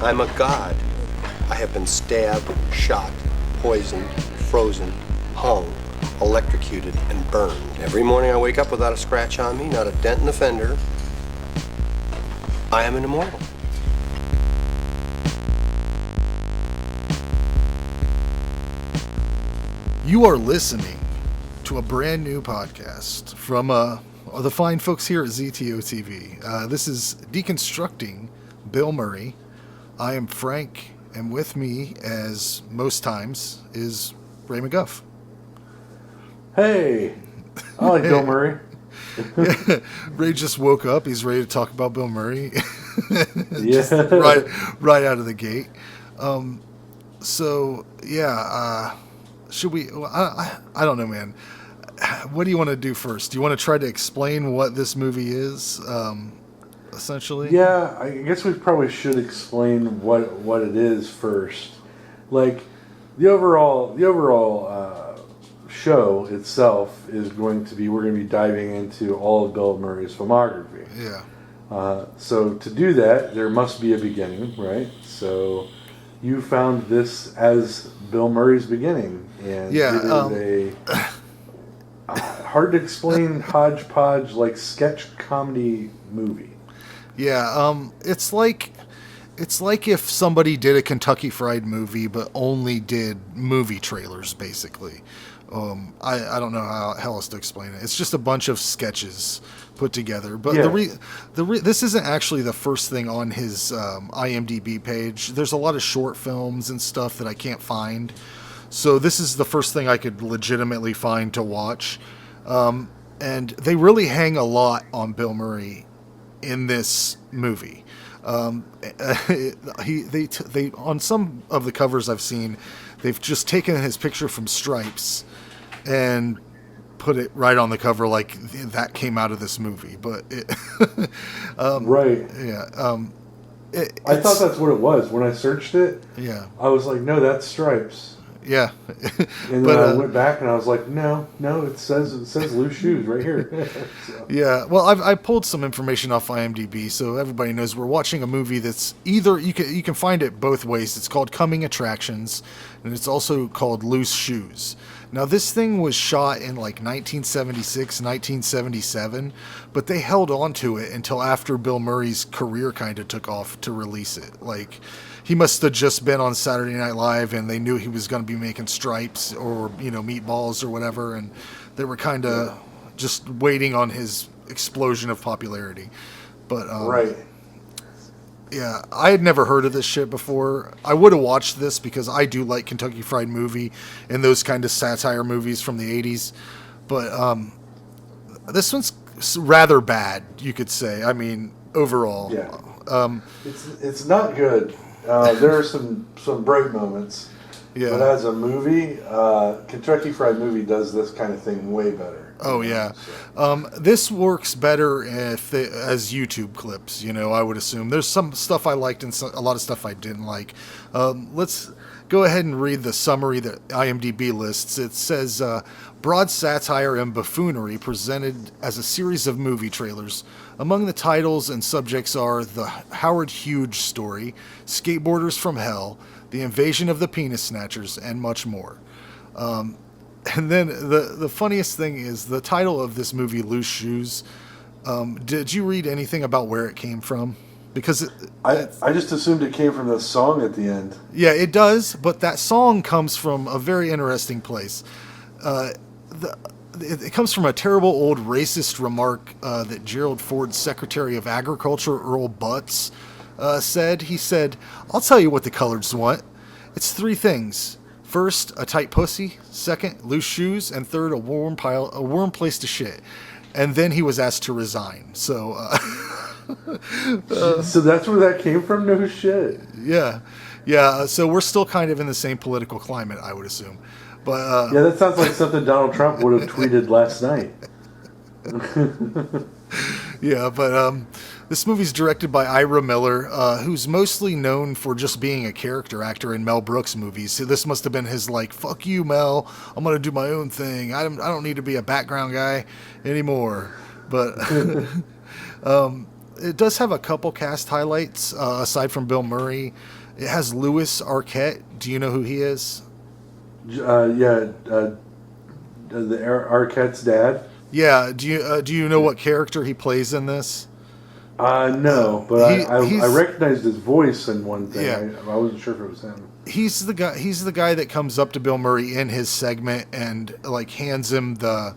I'm a god. I have been stabbed, shot, poisoned, frozen, hung, electrocuted, and burned. Every morning I wake up without a scratch on me, not a dent in the fender. I am an immortal. You are listening to a brand new podcast from the fine folks here at ZTOTV. This is Deconstructing Bill Murray. I am Frank, and with me, as most times, is Ray McGuff. Hey, I like Bill Murray. Ray just woke up. He's ready to talk about Bill Murray. Yeah. right out of the gate. Should we? I don't know, man. What do you want to do first? Do you want to try to explain what this movie is, essentially? Yeah, I guess we probably should explain what it is first. Like the overall show itself is going to be, we're going to be diving into all of Bill Murray's filmography. Yeah. So to do that, there must be a beginning, right? So you found this as Bill Murray's beginning, and it is a hard to explain hodgepodge like sketch comedy movie. Yeah, it's like if somebody did a Kentucky Fried Movie but only did movie trailers, basically. I don't know how else to explain it. It's just a bunch of sketches put together. But this isn't actually the first thing on his IMDb page. There's a lot of short films and stuff that I can't find. So this is the first thing I could legitimately find to watch. And they really hang a lot on Bill Murray in this movie. They on some of the covers I've seen, they've just taken his picture from Stripes and put it right on the cover, like that came out of this movie. But right, yeah. I thought that's what it was when I searched it. Yeah, I was like, no, that's Stripes. Yeah, and then I went back and I was like, no, it says Loose Shoes right here. So. Yeah, well, I pulled some information off IMDb, so everybody knows we're watching a movie that's either you can find it both ways. It's called Coming Attractions, and it's also called Loose Shoes. Now, this thing was shot in like 1976, 1977, but they held on to it until after Bill Murray's career kind of took off to release it. Like, he must have just been on Saturday Night Live and they knew he was going to be making Stripes or, Meatballs or whatever, and they were kind of just waiting on his explosion of popularity. But right. Yeah, I had never heard of this shit before. I would have watched this because I do like Kentucky Fried Movie and those kind of satire movies from the 80s. But this one's rather bad, you could say. I mean, overall. Yeah. It's not good. There are some bright moments. Yeah. But as a movie, Kentucky Fried Movie does this kind of thing way better. Oh, yeah. This works better as YouTube clips, I would assume. There's some stuff I liked and a lot of stuff I didn't like. Let's go ahead and read the summary that IMDb lists. It says, broad satire and buffoonery presented as a series of movie trailers. Among the titles and subjects are The Howard Hughes Story, Skateboarders from Hell, The Invasion of the Penis Snatchers, and much more. And then the funniest thing is the title of this movie, Loose Shoes. Did you read anything about where it came from? Because I just assumed it came from the song at the end. Yeah, it does, but that song comes from a very interesting place. It comes from a terrible old racist remark that Gerald Ford's Secretary of Agriculture, Earl Butz, said. He said, "I'll tell you what the coloreds want. It's three things. First, a tight pussy. Second, loose shoes. And third, a warm place to shit." And then he was asked to resign. So, so that's where that came from? No shit. Yeah. So we're still kind of in the same political climate, I would assume. But yeah, that sounds like something Donald Trump would have tweeted last night. Yeah, but this movie's directed by Ira Miller, who's mostly known for just being a character actor in Mel Brooks movies. So this must have been his fuck you, Mel, I'm going to do my own thing. I don't need to be a background guy anymore. But it does have a couple cast highlights aside from Bill Murray. It has Louis Arquette. Do you know who he is? The Arquette's dad. Yeah. Do you know what character he plays in this? No, but I recognized his voice in one thing. Yeah. I wasn't sure if it was him. He's the guy that comes up to Bill Murray in his segment and like hands him the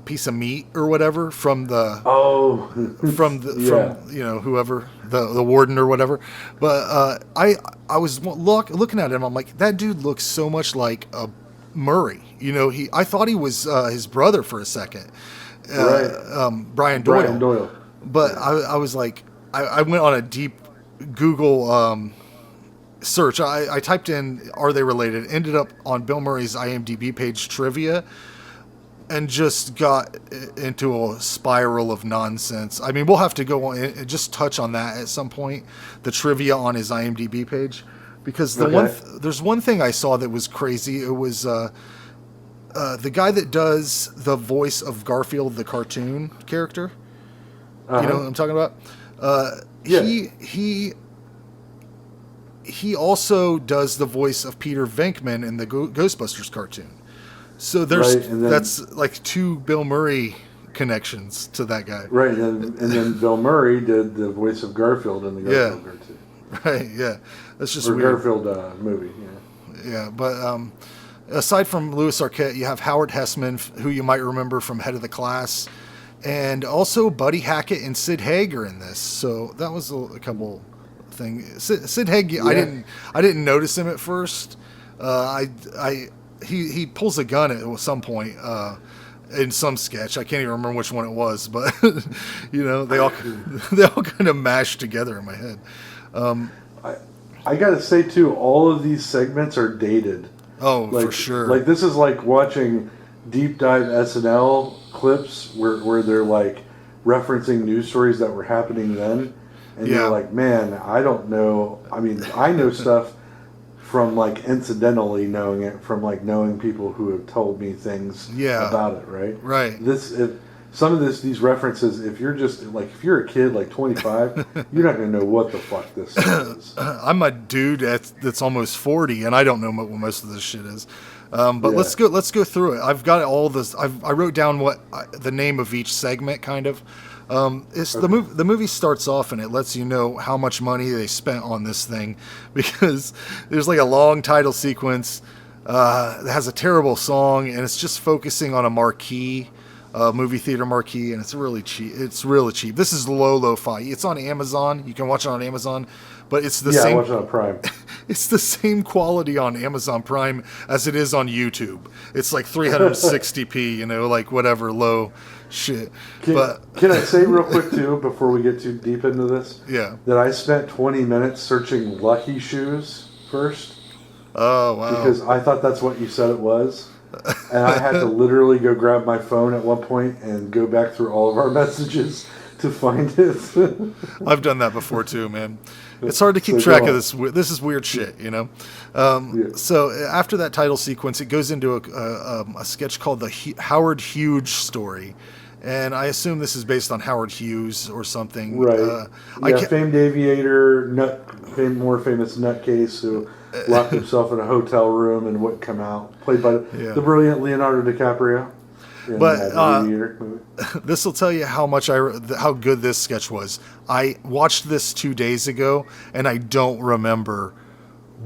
piece of meat or whatever from whoever the warden or whatever. But I was looking at him. I'm like, that dude looks so much like a Murray. I thought he was his brother for a second. Right. Brian Doyle. But I was like, I went on a deep Google search. I typed in, are they related? Ended up on Bill Murray's IMDb page trivia and just got into a spiral of nonsense. I mean, we'll have to go on and just touch on that at some point, the trivia on his IMDb page. Because there's one thing I saw that was crazy. It was the guy that does the voice of Garfield, the cartoon character. You know what I'm talking about? He also does the voice of Peter Venkman in the Ghostbusters cartoon. So that's like two Bill Murray connections to that guy. Right, and then Bill Murray did the voice of Garfield in the Garfield cartoon. Right, yeah. That's just weird. Garfield movie, yeah. Yeah, but aside from Louis Arquette, you have Howard Hessman, who you might remember from Head of the Class, and also Buddy Hackett and Sid Haig are in this. So that was a couple things. Sid Haig, yeah. I didn't notice him at first. He pulls a gun at some point in some sketch. I can't even remember which one it was, but they all kind of mashed together in my head. I gotta say too, all of these segments are dated. Oh, for sure. Like this is like watching deep dive SNL clips where they're like referencing news stories that were happening then, and you're like, man, I don't know. I mean, I know stuff from like incidentally knowing it from like knowing people who have told me things about it. Right. These references, if you're a kid like 25, you're not going to know what the fuck this is. I'm a dude that's almost 40, and I don't know what most of this shit is. But let's go through it. I've got all this. I wrote down the name of each segment, kind of. The movie starts off and it lets you know how much money they spent on this thing, because there's like a long title sequence that has a terrible song, and it's just focusing on a marquee. Movie theater marquee, and it's really cheap. This is lo-fi. It's on Amazon. You can watch it on Amazon, but it's the same. Yeah, watch it on Prime. It's the same quality on Amazon Prime as it is on YouTube. It's like 360p, like whatever low shit. Can I say real quick too, before we get too deep into this? Yeah. That I spent 20 minutes searching Lucky Shoes first. Oh wow! Because I thought that's what you said it was. And I had to literally go grab my phone at one point and go back through all of our messages to find it. I've done that before too, man. It's hard to keep track of this. This is weird shit, So after that title sequence, it goes into a sketch called the Howard Hughes story. And I assume this is based on Howard Hughes or something. Right. Famed aviator, more famous nutcase who locked himself in a hotel room and wouldn't come out. Played by the brilliant Leonardo DiCaprio. But this will tell you how good this sketch was. I watched this 2 days ago, and I don't remember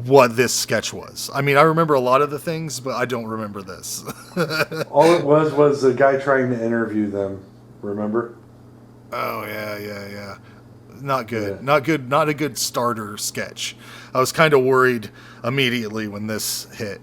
what this sketch was. I mean, I remember a lot of the things, but I don't remember this. All it was a guy trying to interview them. Remember? Oh yeah. Not good. Yeah. Not good. Not a good starter sketch. I was kind of worried immediately when this hit.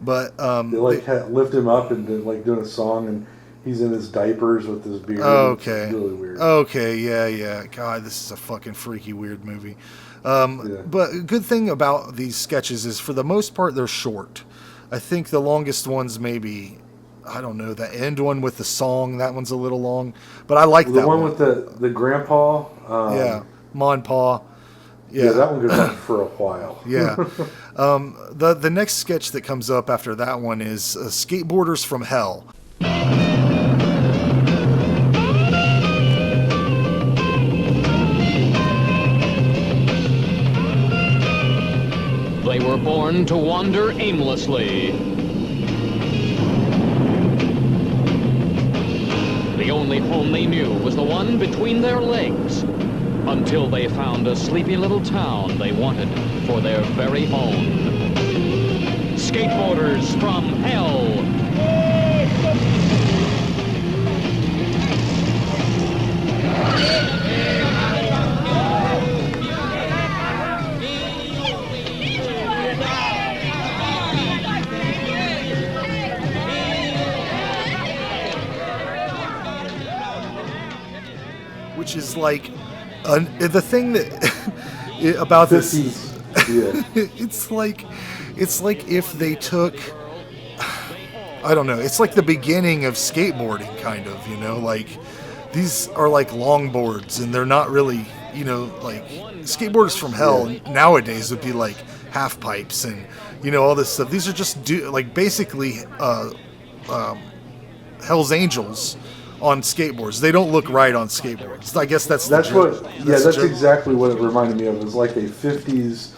But they lift him up and doing a song, and he's in his diapers with his beard. Okay. It's really weird. Okay, yeah. God, this is a fucking freaky weird movie. But a good thing about these sketches is, for the most part, they're short. I think the longest ones maybe, I don't know, the end one with the song, that one's a little long. But I like that one. The one with the grandpa? Mon Pa. Yeah, that one goes on for a while. Yeah. The next sketch that comes up after that one is Skateboarders from They were born to wander aimlessly. The only home they knew was the one between their legs, until they found a sleepy little town they wanted for their very own. Skateboarders from hell. Which is like the thing that about this. Yeah. It's like if they took, I don't know. It's like the beginning of skateboarding, kind of. You know, like these are like longboards, and they're not really, you know, like skateboarders from hell nowadays would be like half pipes and, you know, all this stuff. These are just like basically Hell's Angels on skateboards. They don't look right on skateboards. I guess that's that's exactly what it reminded me of. It was like a 50s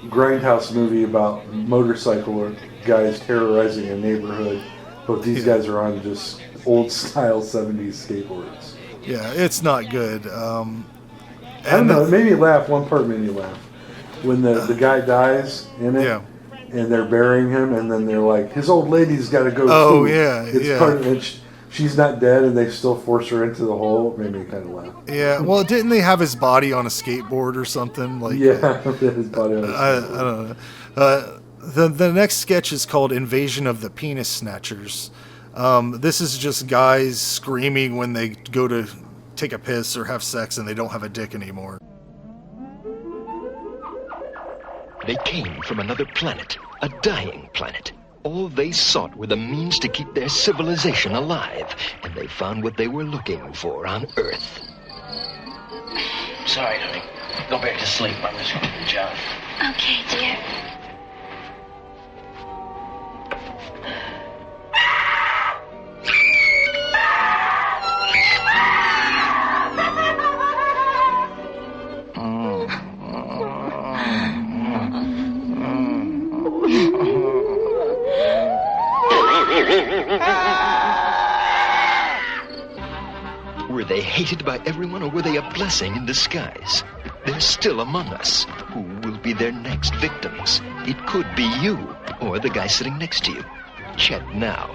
grindhouse movie about motorcycle guys terrorizing a neighborhood, but these guys are on just old style 70s skateboards. Yeah, it's not good. I don't know, it made me laugh. One part made me laugh when the guy dies in it, and they're burying him, and then they're like, his old lady's got to go too. Part of it. She's not dead, and they still force her into the hole. It made me kind of laugh. Yeah, well, didn't they have his body on a skateboard or something? Like, yeah, his body on a skateboard. I don't know. The next sketch is called Invasion of the Penis Snatchers. This is just guys screaming when they go to take a piss or have sex and they don't have a dick anymore. They came from another planet, a dying planet. All they sought were the means to keep their civilization alive, and they found what they were looking for on Earth. Sorry, honey. Go back to sleep. I'm just going to the job. Okay, dear. Were they hated by everyone, or were they a blessing in disguise? They're still among us. Who will be their next victims? It could be you, or the guy sitting next to you. Check now.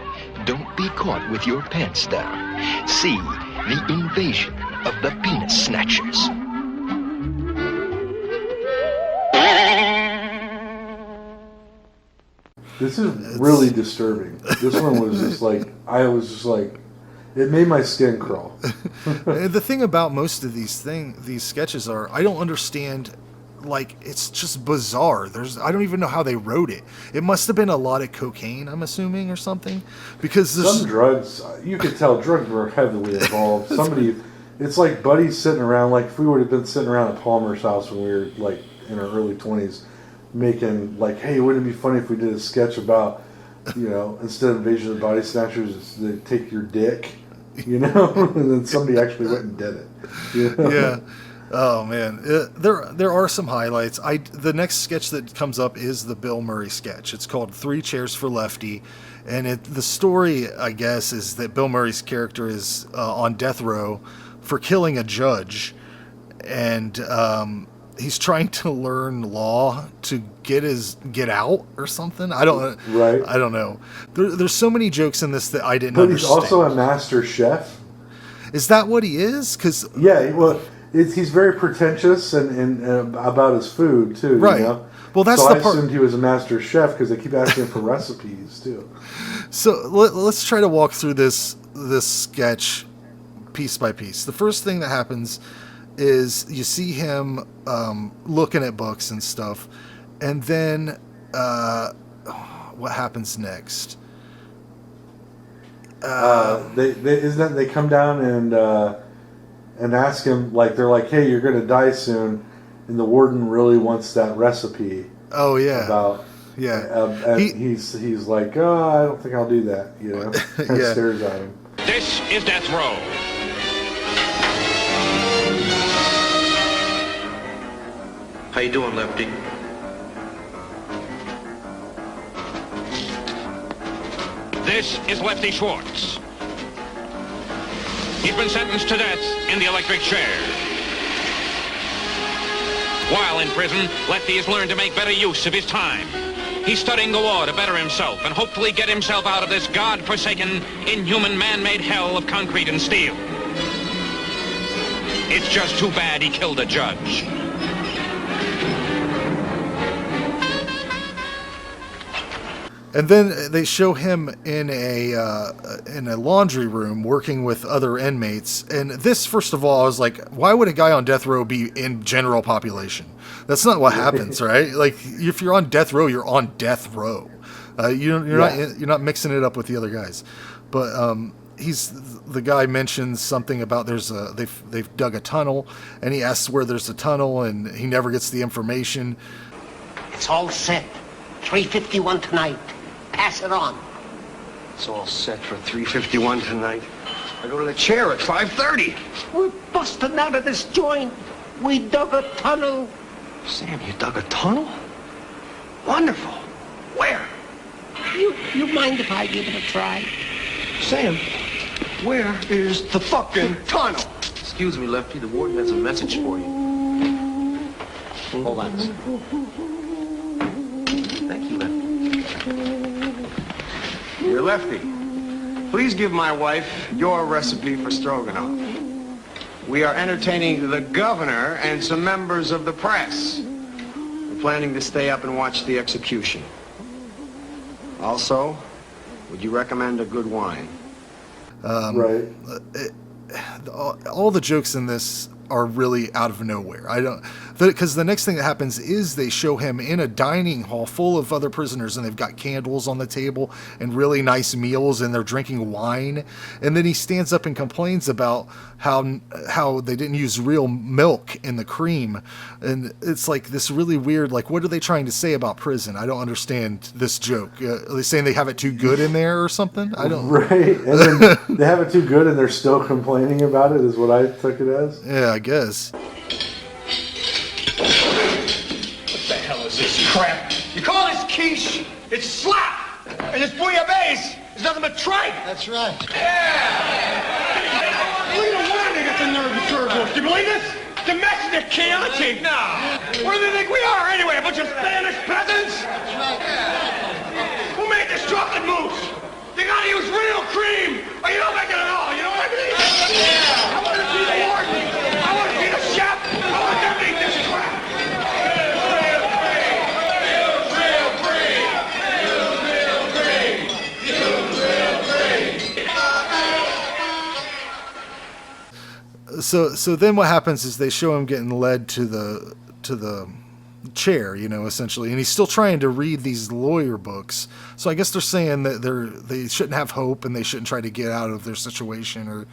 Don't be caught with your pants down. See the invasion of the Penis Snatchers. This is really disturbing. This one was just like, I was just like, it made my skin crawl. The thing about most of these sketches are, I don't understand, like, it's just bizarre. I don't even know how they wrote it. It must have been a lot of cocaine, I'm assuming, or something. Because there's some drugs, you could tell drugs were heavily involved. It's like buddies sitting around, like if we would have been sitting around at Palmer's house when we were like in our early 20s, making like, hey, wouldn't it be funny if we did a sketch about, you know, instead of Invasion of the Body Snatchers, they take your dick, you know, and then somebody actually went and did it. You know? Yeah. Oh man, there are some highlights. The next sketch that comes up is the Bill Murray sketch. It's called 3 Chairs for Lefty, and the story, I guess, is that Bill Murray's character is on death row for killing a judge, and he's trying to learn law to get out or something. I don't know. There's so many jokes in this that I didn't understand. But he's also a master chef. Is that what he is? He's very pretentious and about his food too. Right. You know? Well, that's so the I part. assumed he was a master chef because they keep asking for recipes too. So let's try to walk through this sketch piece by piece. The first thing that happens is you see him looking at books and stuff, and then what happens next? They come down and ask him, like, they're like, hey, you're going to die soon, and the warden really wants that recipe. Oh yeah. He's like, oh, I don't think I'll do that. You know, and stares at him. This is death row. How you doing, Lefty? This is Lefty Schwartz. He's been sentenced to death in the electric chair. While in prison, Lefty has learned to make better use of his time. He's studying the law to better himself and hopefully get himself out of this God-forsaken, inhuman, man-made hell of concrete and steel. It's just too bad he killed a judge. And then they show him in a laundry room working with other inmates. And this, first of all, I was like, why would a guy on death row be in general population? That's not what happens, right? Like, if you're on death row, you're on death row. You're not mixing it up with the other guys. But the guy mentions something about they've dug a tunnel, and he asks where there's a tunnel, and he never gets the information. It's all set. 3:51 tonight. Pass it on. It's all set for 3:51 tonight. I go to the chair at 5:30. We're busting out of this joint. We dug a tunnel. Sam, you dug a tunnel? Wonderful. Where? You mind if I give it a try? Sam, where is the fucking tunnel? Excuse me, Lefty. The warden has a message for you. Hold on. Thank you, Lefty. Dear Lefty, please give my wife your recipe for stroganoff. We are entertaining the governor and some members of the press. We're planning to stay up and watch the execution. Also, would you recommend a good wine? Right. All the jokes in this are really out of nowhere. Because the next thing that happens is they show him in a dining hall full of other prisoners, and they've got candles on the table and really nice meals, and they're drinking wine. And then he stands up and complains about how they didn't use real milk in the cream. And it's like this really weird, like, what are they trying to say about prison? I don't understand this joke. Are they saying they have it too good in there or something? I don't. Right. And then they have it too good and they're still complaining about it, is what I took it as. Yeah, I guess. What the hell is this crap? You call this quiche? It's slop! And this bouillabaisse is nothing but tripe! That's right. Look at the wine they got the nerve to serve us. Do you believe this? Domestic Chianti! No! What do they think we are anyway? A bunch of Spanish peasants? That's right. Who made this chocolate mousse? You gotta use real cream, or you don't make it at all. You know what I mean? I want to see the warden. I want to see the chef. I want them to eat this crap. So then what happens is they show him getting led to the chair, essentially, and he's still trying to read these lawyer books. So I guess they're saying that they shouldn't have hope and they shouldn't try to get out of their situation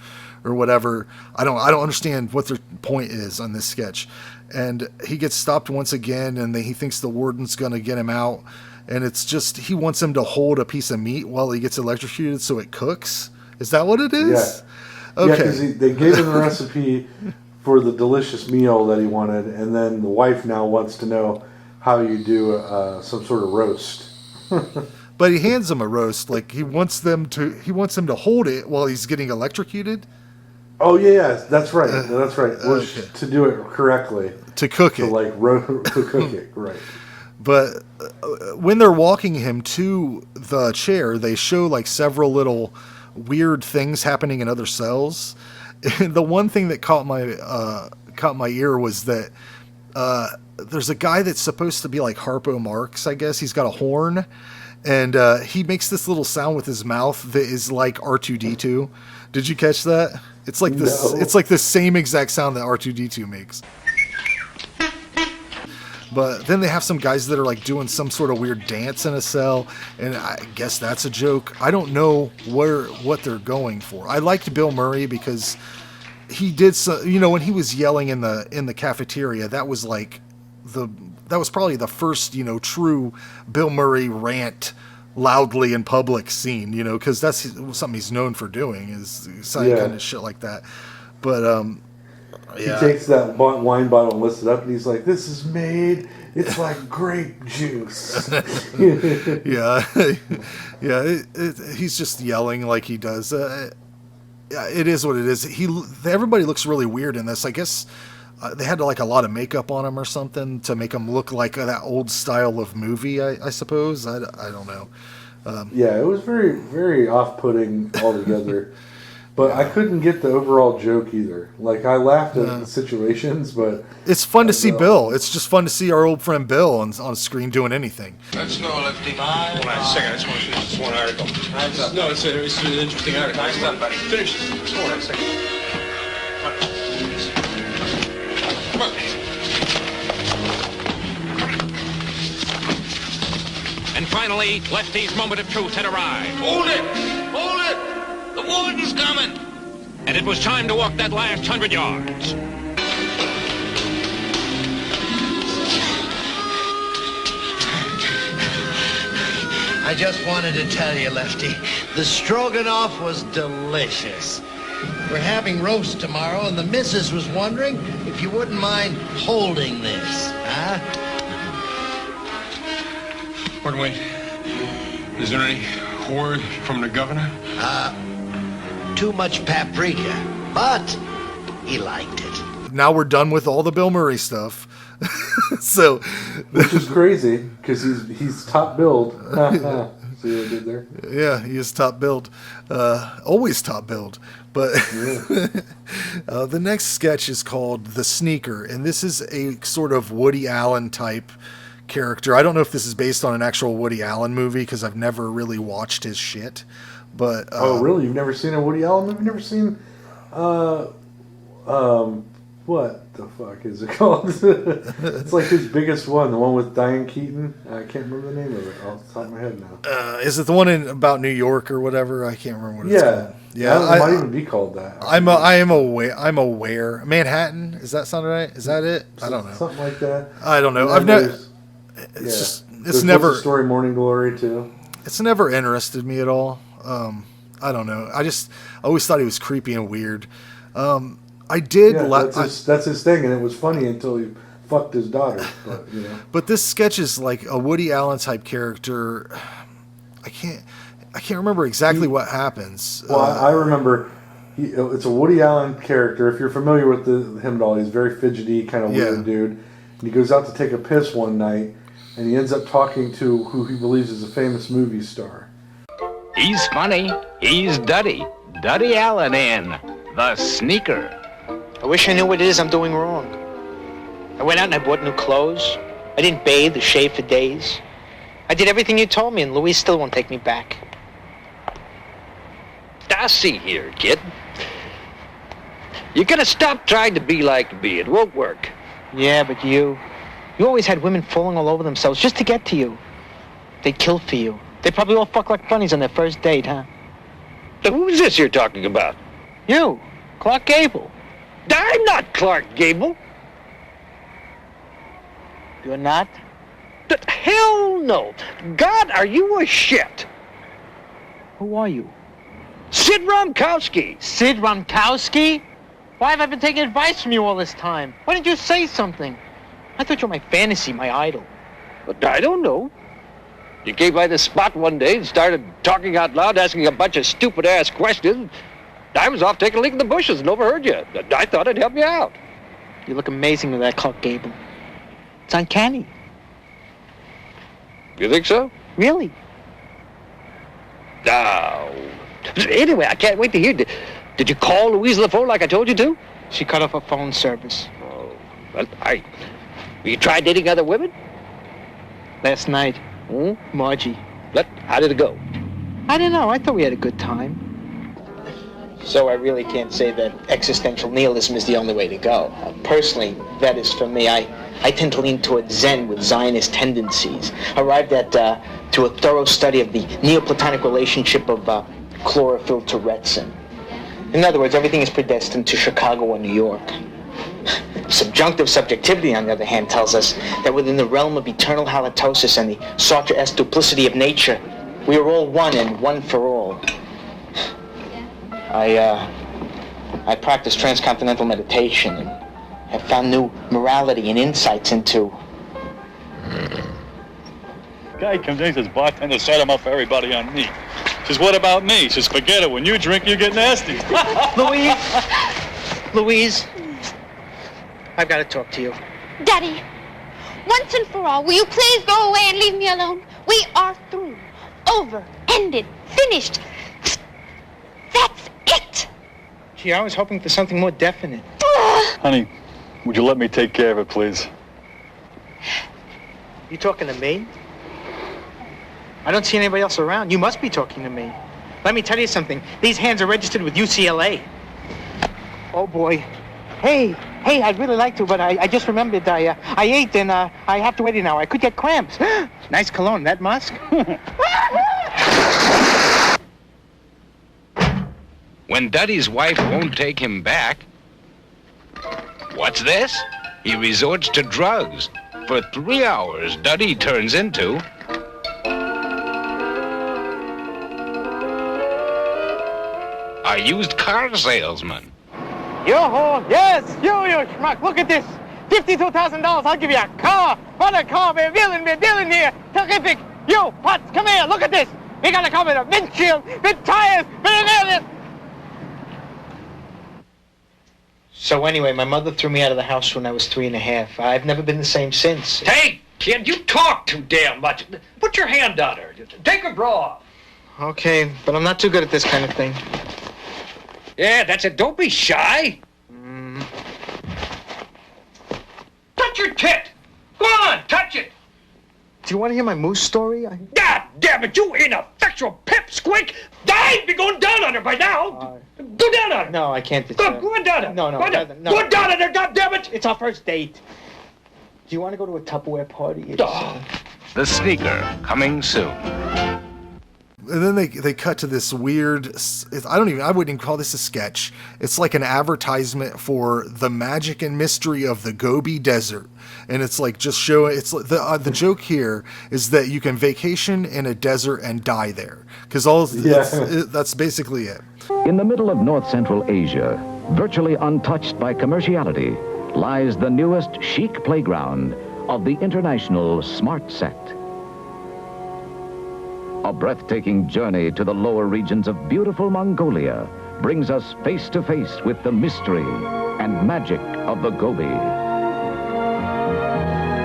or whatever. I don't understand what their point is on this sketch. And he gets stopped once again, and he thinks the warden's gonna get him out, and it's just he wants him to hold a piece of meat while he gets electrocuted so it cooks. Is that what it is? Yeah. Okay. Yeah, because they gave him the recipe for the delicious meal that he wanted, and then the wife now wants to know how you do some sort of roast. But he hands him a roast, like he wants him to hold it while he's getting electrocuted. Oh yeah, that's right. That's right. Okay. To do it correctly, to cook it, to cook it, right. But when they're walking him to the chair, they show like several little weird things happening in other cells. And the one thing that caught my ear was that there's a guy that's supposed to be like Harpo Marx, I guess. He's got a horn, and he makes this little sound with his mouth that is like R2-D2. Did you catch that? It's like this. No. It's like the same exact sound that R2-D2 makes. But then they have some guys that are like doing some sort of weird dance in a cell, and I guess that's a joke. I don't know what they're going for. I liked Bill Murray because he did when he was yelling in the cafeteria, that was probably the first, true Bill Murray rant loudly in public scene, because that's something he's known for doing, is saying kind of shit like that. But He takes that wine bottle and lifts it up, and he's like, "This is made. It's like grape juice." Yeah, yeah. He's just yelling like he does. Yeah, it is what it is. Everybody looks really weird in this. I guess they had like a lot of makeup on him or something to make him look like that old style of movie. I suppose. I don't know. Yeah, it was very, very off-putting altogether. But I couldn't get the overall joke either. Like, I laughed at the situations, but... It's fun to see Bill. It's just fun to see our old friend Bill on screen doing anything. Let's go, Lefty. Hold on a second. I just want to finish this one article. No, it's an interesting article. Time's up, buddy. Finish this. Just hold on a second. Come on. And finally, Lefty's moment of truth had arrived. Hold it! Hold it! The warden's coming! And it was time to walk that last 100 yards. I just wanted to tell you, Lefty, the stroganoff was delicious. We're having roast tomorrow, and the missus was wondering if you wouldn't mind holding this, huh? Wait. Is there any word from the governor? Too much paprika, but he liked it. Now we're done with all the Bill Murray stuff. So, which is crazy because he's top billed. See what I did there? Yeah, he is top billed. Always top billed. But the next sketch is called The Sneaker, and this is a sort of Woody Allen type character. I don't know if this is based on an actual Woody Allen movie because I've never really watched his shit. But oh, really? You've never seen a Woody Allen movie? You've never seen what the fuck is it called? It's like his biggest one, the one with Diane Keaton. I can't remember the name of it off the top of my head now. Is it the one about New York or whatever? I can't remember what it's called. Yeah, it might even be called that. I'm aware. Manhattan, is that sound right? Is that it? I don't know. Something like that. I don't know. I've never. It's never. Story Morning Glory too. It's never interested me at all. I don't know. I always thought he was creepy and weird. I did. Yeah, that's his thing, and it was funny until he fucked his daughter. But you know. But this sketch is like a Woody Allen type character. I can't remember exactly what happens. Well, I remember. It's a Woody Allen character. If you're familiar with him at all, he's a very fidgety, kind of weird dude. And he goes out to take a piss one night, and he ends up talking to who he believes is a famous movie star. He's funny. He's Duddy. Duddy Allen in The Sneaker. I wish I knew what it is I'm doing wrong. I went out and I bought new clothes. I didn't bathe or shave for days. I did everything you told me, and Louise still won't take me back. I see here, kid. You gotta stop trying to be like me. It won't work. Yeah, but you always had women falling all over themselves just to get to you. They'd kill for you. They probably all fuck like bunnies on their first date, huh? Now, who is this you're talking about? You, Clark Gable. I'm not Clark Gable. You're not? Hell no. God, are you a shit? Who are you? Sid Rumkowski. Sid Rumkowski? Why have I been taking advice from you all this time? Why didn't you say something? I thought you were my fantasy, my idol. But I don't know. You came by this spot one day and started talking out loud, asking a bunch of stupid-ass questions. I was off taking a leak in the bushes and overheard you. I thought I'd help you out. You look amazing with that Clark Gable. It's uncanny. You think so? Really? No. Anyway, I can't wait to hear. Did you call Louise on the phone like I told you to? She cut off her phone service. Oh, well, you tried dating other women? Last night. Margie. How did it go? I don't know. I thought we had a good time. So I really can't say that existential nihilism is the only way to go. Personally, that is for me. I tend to lean toward Zen with Zionist tendencies. Arrived at to a thorough study of the Neoplatonic relationship of chlorophyll to Retsin. In other words, everything is predestined to Chicago or New York. Subjunctive subjectivity, on the other hand, tells us that within the realm of eternal halitosis and the Sartre-esque duplicity of nature, we are all one and one for all. I I practice transcontinental meditation and have found new morality and insights into... Guy comes in, says, bartender, set him up for everybody on me. Says, what about me? Says, forget it. When you drink, you get nasty. Louise, I've got to talk to you. Daddy, once and for all, will you please go away and leave me alone? We are through. Over. Ended. Finished. That's it. Gee, I was hoping for something more definite. Honey, would you let me take care of it, please? You talking to me? I don't see anybody else around. You must be talking to me. Let me tell you something. These hands are registered with UCLA. Oh, boy. Hey, I'd really like to, but I just remembered I ate and I have to wait an hour. I could get cramps. Nice cologne. That musk? When Duddy's wife won't take him back, what's this? He resorts to drugs. For 3 hours, Duddy turns into... a used car salesman. Yo-ho! Yes! You schmuck! Look at this! $52,000! I'll give you a car! What a car! We're dealing here! Terrific! You, Potts, come here! Look at this! We got a car with a windshield, with tires, with an... So anyway, my mother threw me out of the house when I was 3 1/2. I've never been the same since. Hey, kid, you talk too damn much. Put your hand on her. Take her bra off. Okay, but I'm not too good at this kind of thing. Yeah, that's it. Don't be shy. Touch your tit. Go on, touch it. Do you want to hear my moose story? God damn it, you ineffectual pipsqueak. I'd be going down on her by now. Go down on her. No, I can't. Go on down on her. No. Go down on her, goddammit. It's our first date. Do you want to go to a Tupperware party? The Sneaker, coming soon. And then they cut to this weird, I wouldn't even call this a sketch. It's like an advertisement for the magic and mystery of the Gobi Desert. And it's like just showing, it's the joke here is that you can vacation in a desert and die there. Because that's basically it. In the middle of North Central Asia, virtually untouched by commerciality, lies the newest chic playground of the international smart sect. A breathtaking journey to the lower regions of beautiful Mongolia brings us face to face with the mystery and magic of the Gobi.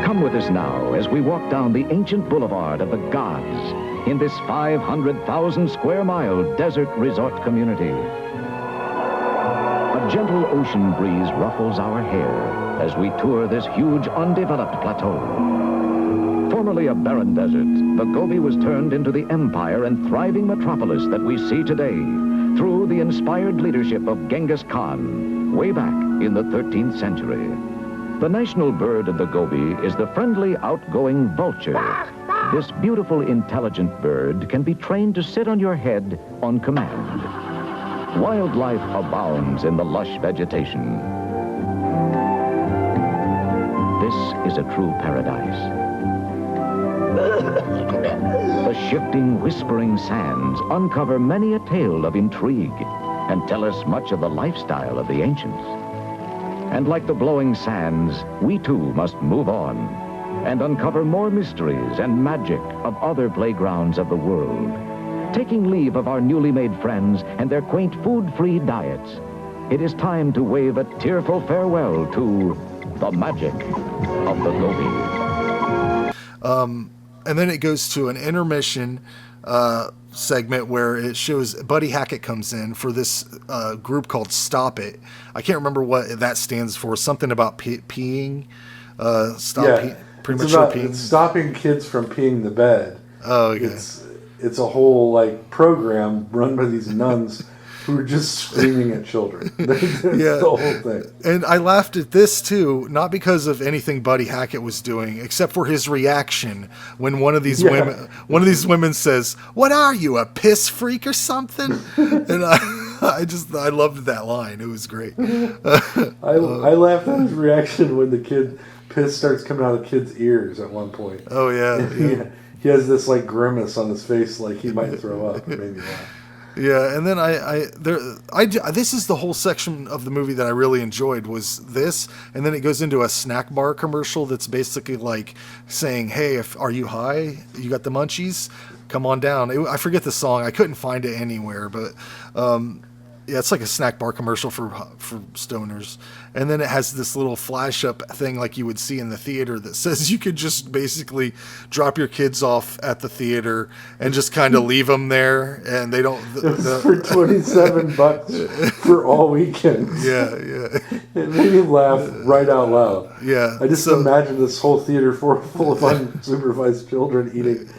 Come with us now as we walk down the ancient boulevard of the gods in this 500,000 square mile desert resort community. A gentle ocean breeze ruffles our hair as we tour this huge undeveloped plateau. Formerly a barren desert, the Gobi was turned into the empire and thriving metropolis that we see today through the inspired leadership of Genghis Khan way back in the 13th century. The national bird of the Gobi is the friendly, outgoing vulture. This beautiful, intelligent bird can be trained to sit on your head on command. Wildlife abounds in the lush vegetation. This is a true paradise. The shifting, whispering sands uncover many a tale of intrigue and tell us much of the lifestyle of the ancients. And like the blowing sands, we too must move on and uncover more mysteries and magic of other playgrounds of the world. Taking leave of our newly made friends and their quaint food-free diets, it is time to wave a tearful farewell to the magic of the Gobi. And then it goes to an intermission segment where it shows Buddy Hackett comes in for this group called Stop It. I can't remember what that stands for. Something about peeing. Premature peeing. It's stopping kids from peeing the bed. Oh, okay. It's a whole program run by these nuns who are just screaming at children. That's the whole thing. And I laughed at this too, not because of anything Buddy Hackett was doing, except for his reaction when one of these women says, "What are you, a piss freak or something?" And I loved that line. It was great. I laughed at his reaction when the kid piss starts coming out of the kid's ears at one point. Oh yeah. He has this grimace on his face like he might throw up. It made me laugh. Yeah, and then this is the whole section of the movie that I really enjoyed was this, and then it goes into a snack bar commercial that's basically like saying, "Hey, are you high? You got the munchies? Come on down." I forget the song. I couldn't find it anywhere, but yeah, it's like a snack bar commercial for stoners. And then it has this little flash up thing like you would see in the theater that says you could just basically drop your kids off at the theater and just kind of leave them there, and they don't. For $27 for all weekends. Yeah. It made me laugh right out loud. Yeah. I just imagine this whole theater full of unsupervised children eating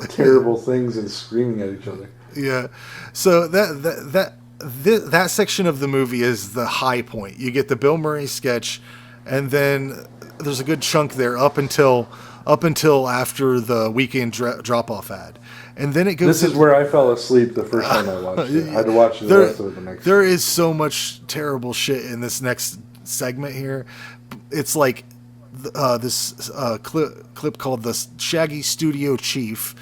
terrible things and screaming at each other. Yeah. So that section of the movie is the high point. You get the Bill Murray sketch, and then there's a good chunk there up until after the weekend drop-off ad, and then it goes. This is where I fell asleep the first time I watched it. I had to watch the rest of it the next. There is so much terrible shit in this next segment here. It's like this clip called "The Shaggy Studio Chief."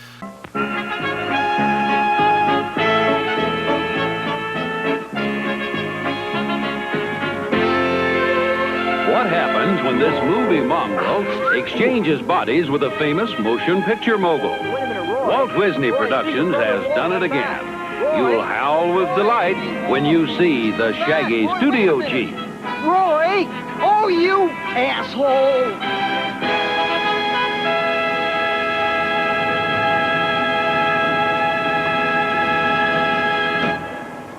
What happens when this movie mongrel exchanges bodies with a famous motion picture mogul? Walt Disney Productions has done it again. You'll howl with delight when you see the Shaggy Studio Chief. Roy! Oh, you asshole!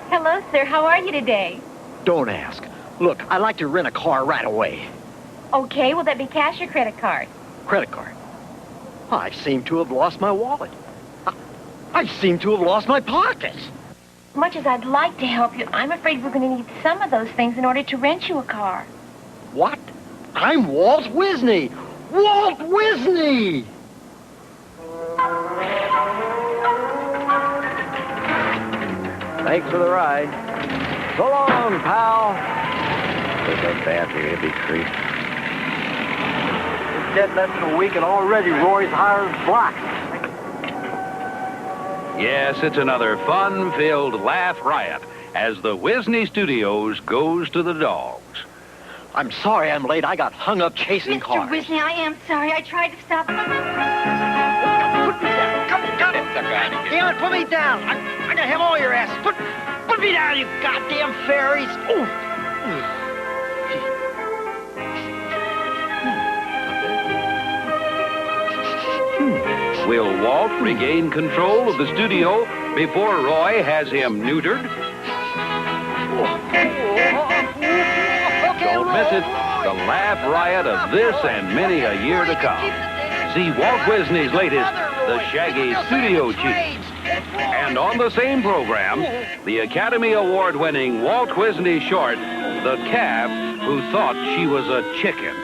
Hello, sir. How are you today? Don't ask. Look, I'd like to rent a car right away. Okay, will that be cash or credit card? Credit card. I seem to have lost my wallet. I seem to have lost my pockets. Much as I'd like to help you, I'm afraid we're going to need some of those things in order to rent you a car. What? I'm Walt Disney! Walt Disney! Thanks for the ride. So long, pal. There's a bad heavy creep. It's dead less than a week and already Roy's hired block. Yes, it's another fun-filled laugh riot as the Disney Studios goes to the dogs. I'm sorry I'm late. I got hung up chasing cars. Mr. Disney, I am sorry. I tried to stop. Put me down. Come. Damn it, put me down. I'm gonna have all your asses. Put me down, you goddamn fairies. Ooh. Will Walt regain control of the studio before Roy has him neutered? Don't miss it. The laugh riot of this and many a year to come. See Walt Disney's latest, The Shaggy Studio Chief. And on the same program, the Academy Award-winning Walt Disney short, The Calf Who Thought She Was a Chicken.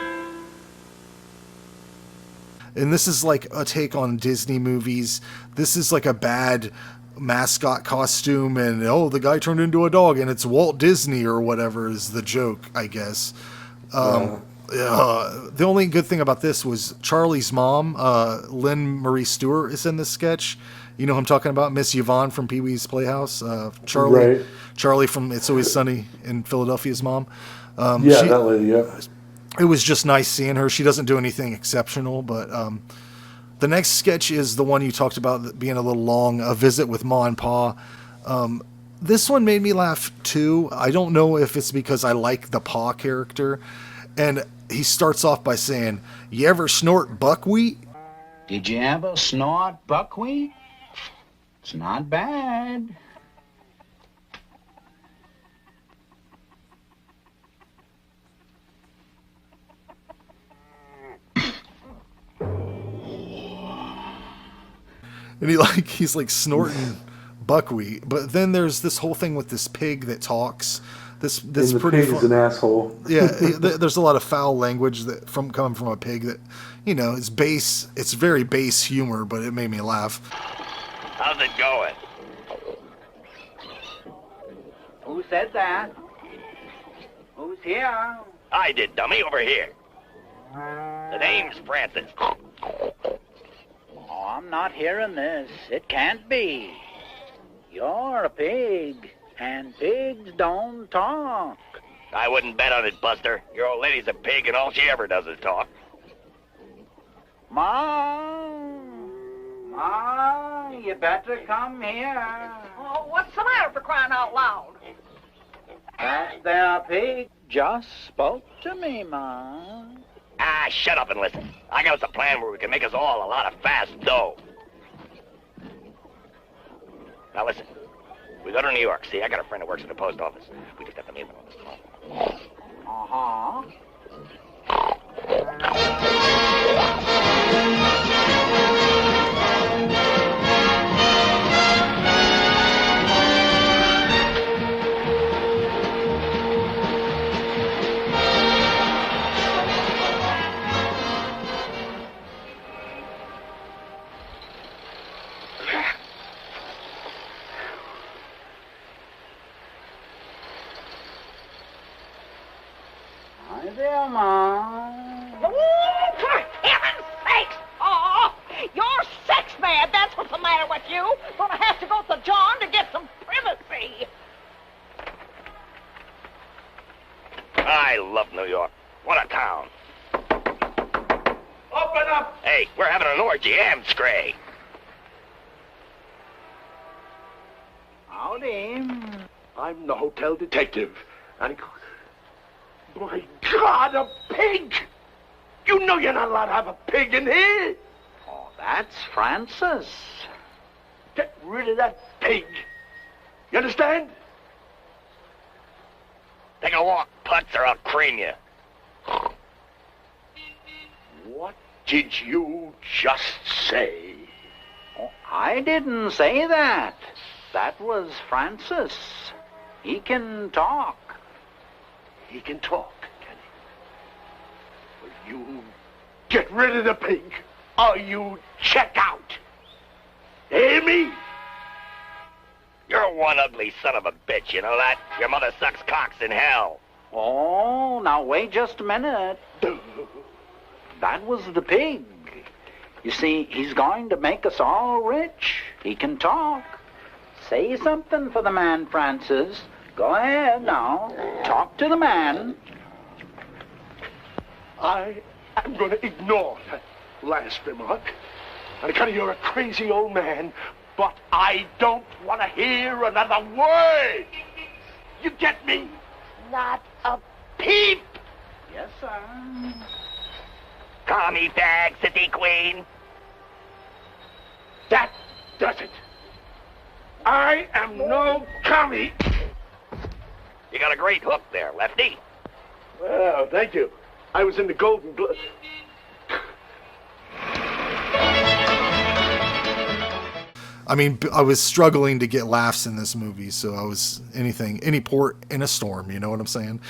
And this is like a take on Disney movies. This is like a bad mascot costume, and the guy turned into a dog, and it's Walt Disney or whatever is the joke, I guess. The only good thing about this was Charlie's mom, Lynn Marie Stewart, is in this sketch. You know who I'm talking about? Miss Yvonne from Pee-wee's Playhouse. Charlie from It's Always Sunny in Philadelphia's mom. That lady, yeah. It was just nice seeing her. She doesn't do anything exceptional, but the next sketch is the one you talked about being a little long, A Visit with Ma and Pa. This one made me laugh too. I don't know if it's because I like the Pa character. And he starts off by saying, "You ever snort buckwheat?" Did you ever snort buckwheat? It's not bad. And he's like snorting buckwheat, but then there's this whole thing with this pig that talks. This pretty pig is an asshole. Yeah, there's a lot of foul language coming from a pig that, is base. It's very base humor, but it made me laugh. How's it going? Who said that? Who's here? I did, dummy, over here. The name's Francis. Oh, I'm not hearing this. It can't be. You're a pig, and pigs don't talk. I wouldn't bet on it, Buster. Your old lady's a pig, and all she ever does is talk. Ma, you better come here. Oh, what's the matter, for crying out loud? That there pig just spoke to me, Ma. Ah, shut up and listen. I got us a plan where we can make us all a lot of fast dough. Now listen, we go to New York. See, I got a friend that works in the post office. We just have to meet him on this phone. Uh-huh. Hi there, Ma. Oh, for heaven's sakes! Oh, you're sex mad. That's what's the matter with you. Gonna have to go to John to get some privacy. I love New York. What a town. Open up! Hey, we're having an orgy, Amscray. Howdy. I'm the hotel detective. And my God, a pig! You know you're not allowed to have a pig in here. Oh, that's Francis. Get rid of that pig. You understand? Take a walk, Putz, or I'll cream you. What did you just say? Oh, I didn't say that. That was Francis. He can talk. He can talk, can he? Well, you get rid of the pig, or you check out. Hear me? You're one ugly son of a bitch, you know that? Your mother sucks cocks in hell. Oh, now wait just a minute. That was the pig. You see, he's going to make us all rich. He can talk. Say something for the man, Francis. Go ahead now. Talk to the man. I am going to ignore that last remark. And kind of you're a crazy old man, but I don't want to hear another word. You get me? Not a peep. Yes, sir. Call me fag, city queen. That does it. I am no commie. You got a great hook there, Lefty. Well, thank you. I was in the Golden Globe. I mean, I was struggling to get laughs in this movie, so I was any port in a storm, you know what I'm saying?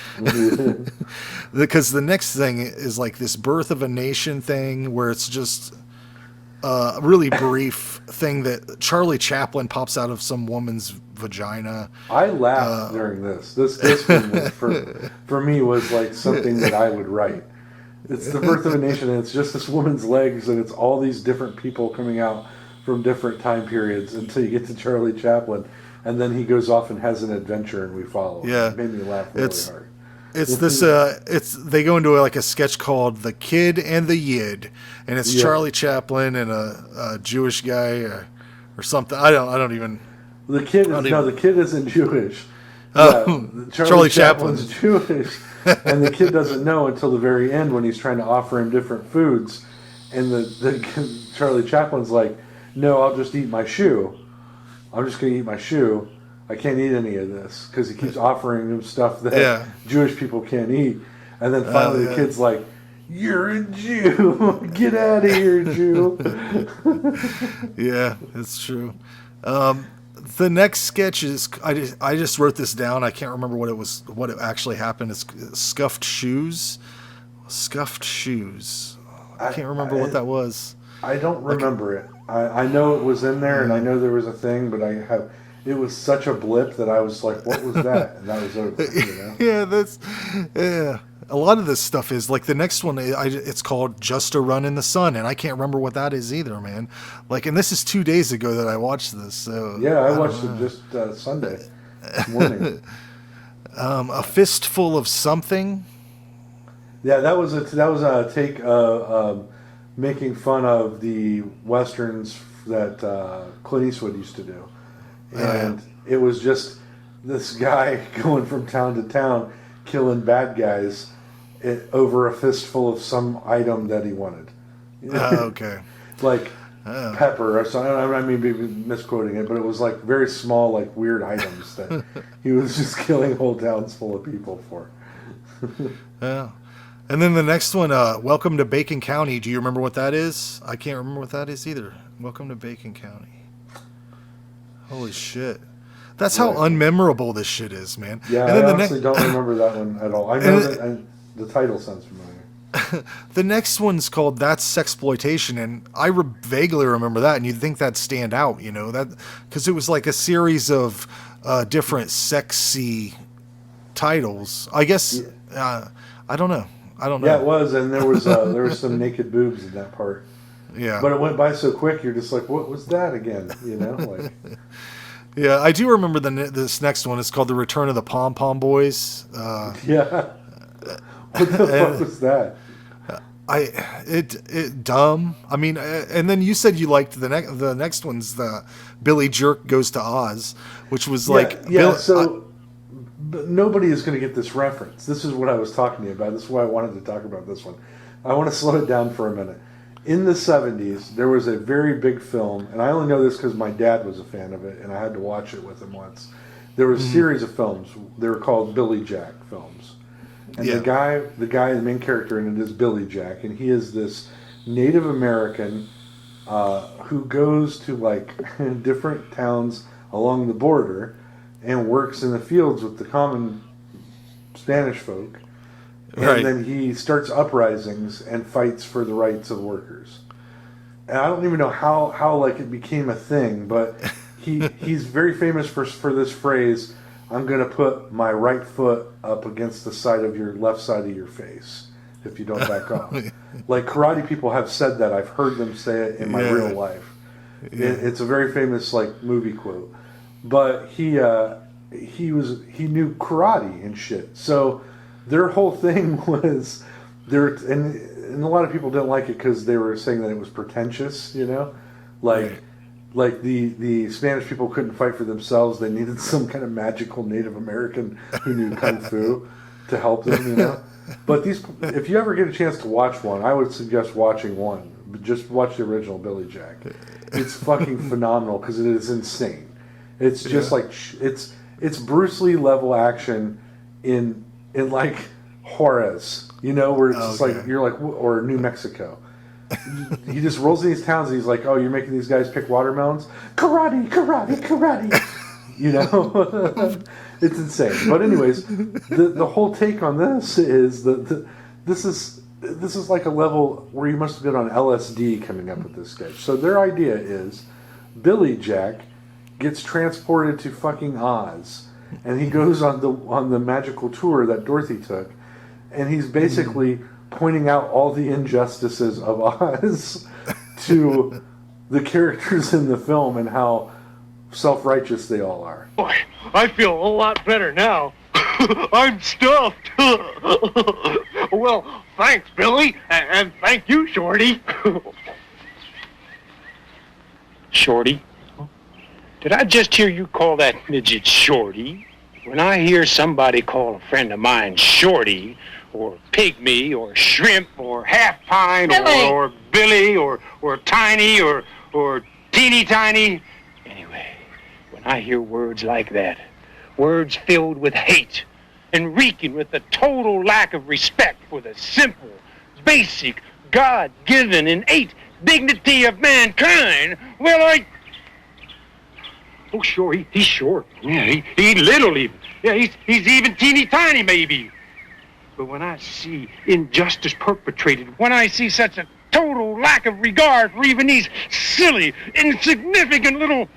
Because the next thing is like this birth of a nation thing where it's just a really brief thing that Charlie Chaplin pops out of some woman's vagina. I laughed during this. This one for me was like something that I would write. It's the birth of a nation, and it's just this woman's legs, and it's all these different people coming out from different time periods until you get to Charlie Chaplin, and then he goes off and has an adventure, and we follow. Yeah, it made me laugh really hard. It's this. They go into like a sketch called "The Kid and the Yid," and it's Charlie Chaplin and a Jewish guy or something. I don't even. The kid isn't Jewish. Charlie Chaplin's Jewish, and the kid doesn't know until the very end when he's trying to offer him different foods, and the Charlie Chaplin's like, "No, I'll just eat my shoe. I'm just going to eat my shoe. I can't eat any of this," because he keeps offering him stuff that Jewish people can't eat. And then finally the kid's like, "You're a Jew. Get out of here, Jew." Yeah, it's true. The next sketch is I just wrote this down. I can't remember what it actually happened. It's scuffed shoes. I can't remember what that was. I don't remember it. I know it was in there, and I know there was a thing, but it was such a blip that I was like, "What was that?" And that was over. You know? a lot of this stuff is like the next one. It's called Just a Run in the Sun, and I can't remember what that is either, man. Like, and this is 2 days ago that I watched this. So yeah, I watched it just Sunday morning. A Fistful of Something. Yeah, that was a take making fun of the westerns that Clint Eastwood used to do, and it was just this guy going from town to town killing bad guys over a fistful of some item that he wanted. Okay. Like pepper or something. I may be misquoting it, but it was like very small, like weird items that he was just killing whole towns full of people for. Yeah. And then the next one, Welcome to Bacon County. Do you remember what that is? I can't remember what that is either. Welcome to Bacon County. Holy shit. That's how unmemorable this shit is, man. Yeah, and then I honestly don't remember that one at all. I know that the title sounds familiar. The next one's called That's Sexploitation, and I vaguely remember that, and you'd think that'd stand out, you know, that because it was like a series of different sexy titles. I guess, I don't know. Yeah, it was, and there was some naked boobs in that part. Yeah. But it went by so quick, you're just like, what was that again? You know, like. Yeah, I do remember this next one. It's called The Return of the Pom Pom Boys. Yeah. What the fuck was that? It dumb. I mean, and then you said you liked the next one's the Billy Jerk Goes to Oz, which was but nobody is going to get this reference. This is what I was talking to you about. This is why I wanted to talk about this one. I want to slow it down for a minute. In the 70s, there was a very big film, and I only know this because my dad was a fan of it, and I had to watch it with him once. There was a series of films. They were called Billy Jack films. And the main character in it is Billy Jack, and he is this Native American who goes to like different towns along the border and works in the fields with the common Spanish folk. And then he starts uprisings and fights for the rights of workers. And I don't even know how like it became a thing, but he's very famous for this phrase, I'm going to put my right foot up against the side of your left side of your face if you don't back off. Like karate people have said that. I've heard them say it in my real life. Yeah. It's a very famous like movie quote. But he knew karate and shit. So their whole thing was and a lot of people didn't like it because they were saying that it was pretentious, you know, like the Spanish people couldn't fight for themselves. They needed some kind of magical Native American who knew kung fu to help them, you know. But if you ever get a chance to watch one, I would suggest watching one. Just watch the original Billy Jack. It's fucking phenomenal because it is insane. It's just like it's Bruce Lee level action in like Juarez, you know, where it's just like you're like, or New Mexico. He just rolls in these towns and he's like, oh, you're making these guys pick watermelons? Karate, karate, karate. You know, it's insane. But anyways, the whole take on this is this is like a level where you must have been on LSD coming up with this sketch. So their idea is Billy Jack gets transported to fucking Oz, and he goes on the magical tour that Dorothy took, and he's basically pointing out all the injustices of Oz to the characters in the film and how self-righteous they all are. Boy, I feel a lot better now. I'm stuffed. Well, thanks, Billy, and thank you, Shorty. Shorty? Did I just hear you call that midget Shorty? When I hear somebody call a friend of mine Shorty, or pygmy, or shrimp, or half pine, or Billy, or tiny, or teeny tiny. Anyway, when I hear words like that, words filled with hate, and reeking with the total lack of respect for the simple, basic, God-given, innate dignity of mankind, well, oh, sure, he's short. Yeah, he little even. Yeah, he's even teeny tiny, maybe. But when I see injustice perpetrated, when I see such a total lack of regard for even these silly, insignificant little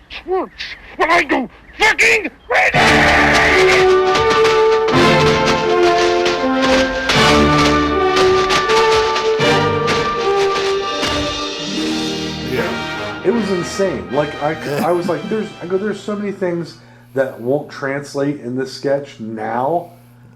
twerps, well, I go fucking crazy! It was insane. Like I was like, there's so many things that won't translate in this sketch now.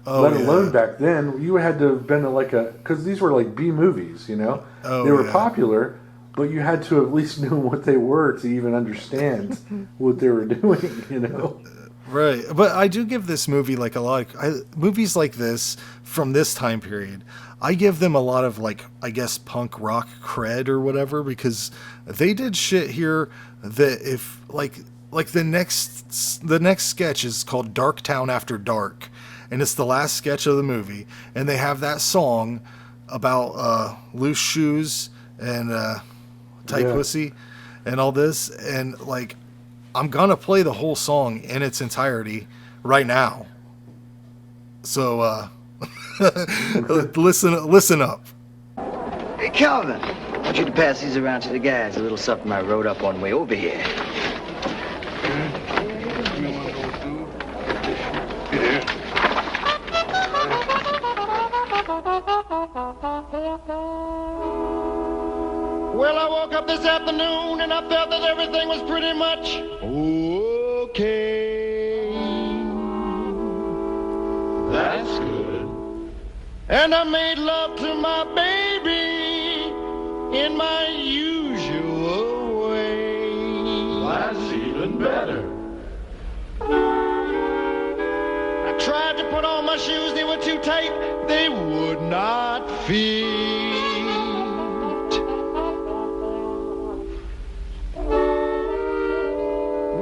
Let alone back then. You had to have been because these were like B movies, you know. They were popular, but you had to at least know what they were to even understand what they were doing, you know. Right, but I do give this movie like a lot of movies like this from this time period. I give them a lot of like, I guess, punk rock cred or whatever, because they did shit here that if like the next sketch is called Dark Town After Dark, and it's the last sketch of the movie, and they have that song about loose shoes and tight pussy and all this, and like I'm gonna play the whole song in its entirety right now. So listen up. Hey Calvin, I want you to pass these around to the guys. A little something I wrote up on the way over here. Well, I woke up this afternoon and I felt that everything was pretty much okay. That's good. And I made love to my baby in my usual way. That's even better. I tried to put on my shoes, they were too tight, they would not fit.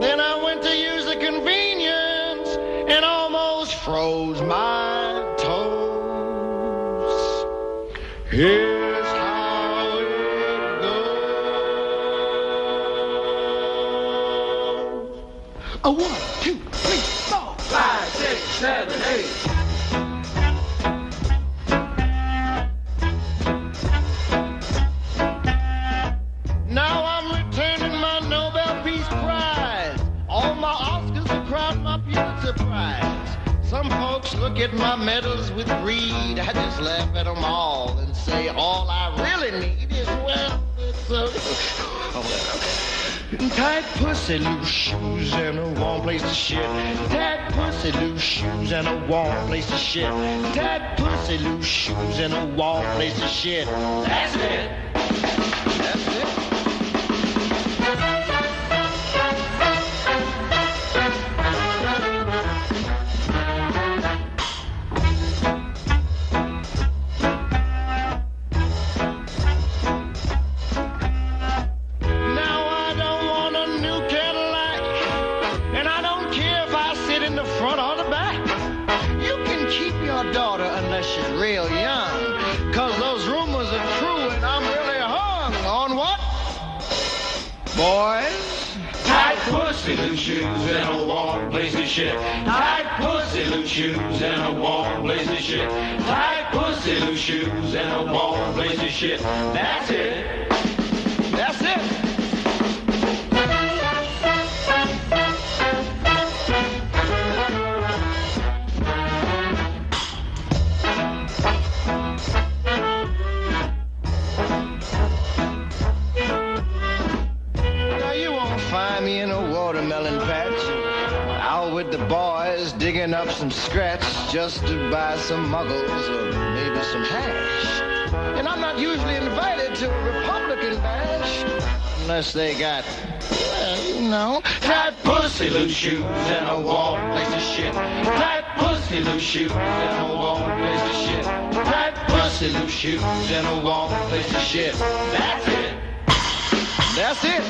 Then I went to use the convenience and almost froze my toes. Here's how it goes. A 1, 2, 3, 4, 5, 6, 7, 8. Now I'm returning my Nobel Peace Prize. All my Oscars are crowned my Pulitzer Prize. Some folks look at my medals with greed. I just laugh at them all and say all I really need is, well, it's tight pussy, loose shoes, and a warm place to shit. Tight pussy, loose shoes, and a warm place to shit. Tight pussy, loose shoes, and a warm place to shit. That's it. That's it. She's real young, 'cause those rumors are true and I'm really hung on what? Boys? Tight pussy, loose shoes, and a warm place to shit. Tight pussy, loose shoes, and a warm place to shit. Tight pussy, loose shoes, and a warm place to shit. That's it. That's it. Find me in a watermelon patch, out with the boys digging up some scratch just to buy some muggles or maybe some hash. And I'm not usually invited to a Republican bash unless they got, well, you know, tight pussy, loose shoes, and a warm place to shit. Tight pussy, loose shoes, and a warm place to shit. Tight pussy, loose shoes, and a warm place to shit. That's it. That's it.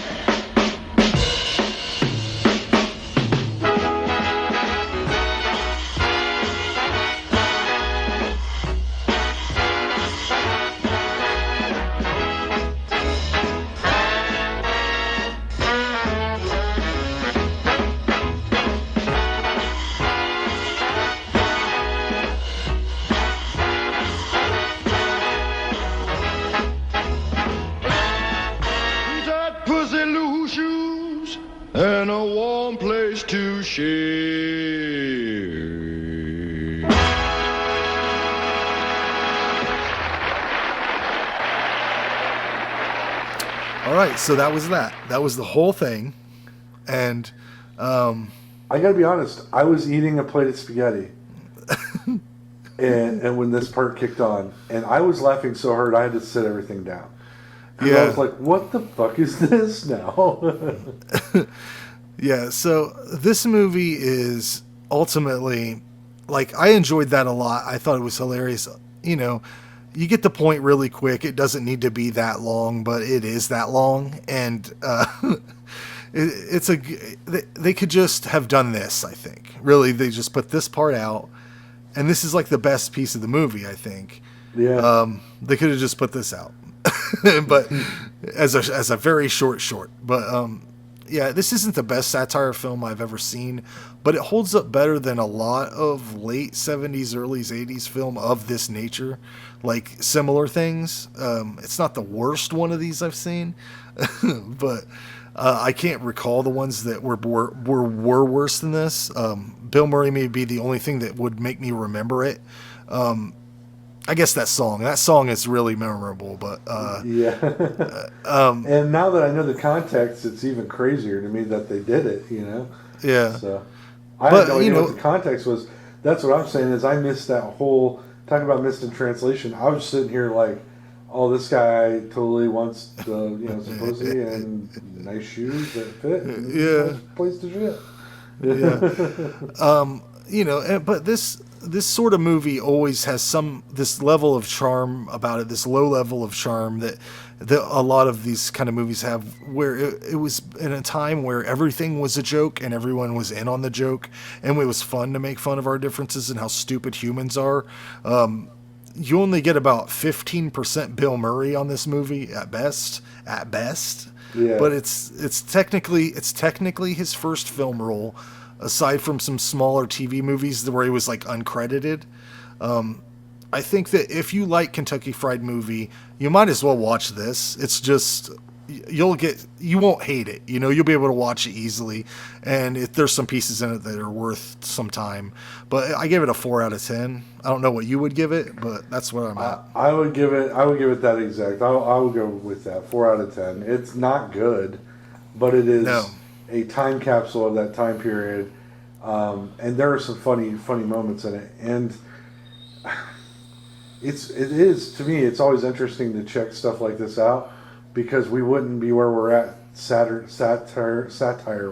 And a warm place to share. All right, so that was that. That was the whole thing. And I got to be honest, I was eating a plate of spaghetti. and when this part kicked on, and I was laughing so hard I had to sit everything down. Yeah. I was like, what the fuck is this now? Yeah, so this movie is ultimately, like, I enjoyed that a lot. I thought it was hilarious. You know, you get the point really quick. It doesn't need to be that long, but it is that long. And they could just have done this, I think. Really, they just put this part out. And this is like the best piece of the movie, I think. Yeah. They could have just put this out. But as a very short. But yeah, this isn't the best satire film I've ever seen, but it holds up better than a lot of late 70s, early 80s film of this nature, like similar things. It's not the worst one of these I've seen, but I can't recall the ones that were worse than this. Bill Murray may be the only thing that would make me remember it. I guess that song is really memorable, but yeah. And now that I know the context, it's even crazier to me that they did it, you know? Yeah. So I had no idea what the context was. That's what I'm saying is I missed that whole, talking about missed in translation. I was sitting here like, oh, this guy totally wants some pussy and nice shoes that fit. And yeah. Place to shit. Yeah. But this sort of movie always has this level of charm about it, this low level of charm that a lot of these kind of movies have, where it was in a time where everything was a joke and everyone was in on the joke, and it was fun to make fun of our differences and how stupid humans are. You only get about 15% Bill Murray on this movie at best. Yeah. But it's technically his first film role, aside from some smaller TV movies where he was like uncredited. I think that if you like Kentucky Fried Movie, you might as well watch this. It's just, you won't hate it. You know, you'll be able to watch it easily. And there's some pieces in it that are worth some time. But I give it a 4 out of 10. I don't know what you would give it, but that's what I'm at. I would give it that exact. I would go with that 4 out of 10. It's not good, but it is a time capsule of that time period. And there are some funny moments in it. And it is to me, it's always interesting to check stuff like this out, because we wouldn't be where we're at satire